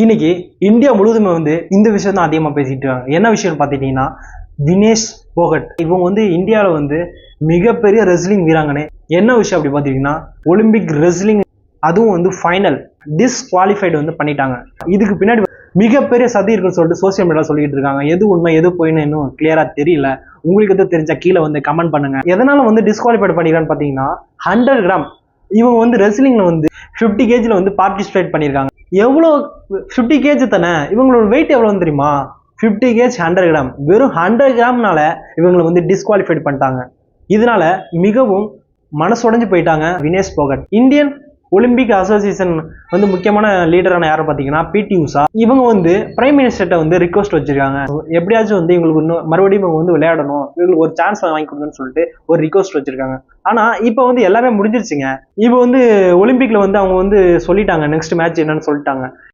இன்னைக்கு இந்தியா முழுவதுமே இந்த விஷயம் தான் அதிகமாக பேசிட்டு இருக்காங்க. என்ன விஷயம்னு பார்த்துட்டீங்கன்னா, வினேஷ் போகட் இவங்க இந்தியாவில் மிகப்பெரிய ரெஸ்லிங் வீராங்கனே. என்ன விஷயம் அப்படி பார்த்துட்டீங்கன்னா, ஒலிம்பிக் ரெஸ்லிங் அதுவும் ஃபைனல் டிஸ்குவாலிஃபைடு பண்ணிட்டாங்க. இதுக்கு பின்னாடி மிகப்பெரிய சதி இருக்குன்னு சொல்லிட்டு சோசியல் மீடியாவில் சொல்லிட்டு இருக்காங்க. எது உண்மை எது போயின்னு இன்னும் கிளியரா தெரியல. உங்களுக்கு எதுவும் தெரிஞ்சா கீழே கமெண்ட் பண்ணுங்க. எதனால டிஸ்குவாலிஃபைடு பண்ணிக்கிறான்னு பார்த்தீங்கன்னா, 100 கிராம் இவங்க ரெஸ்லிங்ல 50 kg பார்ட்டிசிபேட் பண்ணியிருக்காங்க. எவ்வளோ 50 kg தானே, இவங்களோட வெயிட் எவ்வளோ தெரியுமா? 50 kg 100 கிராம். வெறும் 100 கிராம்னால இவங்களை டிஸ்குவாலிஃபைட் பண்ணிட்டாங்க. இதனால மிகவும் மனசுடைஞ்சு போயிட்டாங்க Vinesh Phogat. Indian Olympic association முக்கியமான லீடரான யாரும் பார்த்தீங்கன்னா பிடி உஷா. இவங்க பிரைம் மினிஸ்டர்கிட்ட ரிக்வஸ்ட் வச்சிருக்காங்க. எப்படியாச்சும் இவங்களுக்கு இன்னும் மறுபடியும் இவங்க விளையாடணும், இவங்களுக்கு ஒரு சான்ஸ் வாங்கி கொடுங்கன்னு சொல்லிட்டு ஒரு ரிக்வஸ்ட் வச்சிருக்காங்க. ஆனா இப்போ எல்லாமே முடிஞ்சிருச்சுங்க. இப்போ ஒலிம்பிக்ல அவங்க சொல்லிட்டாங்க நெக்ஸ்ட் மேட்ச் என்னன்னு சொல்லிட்டாங்க.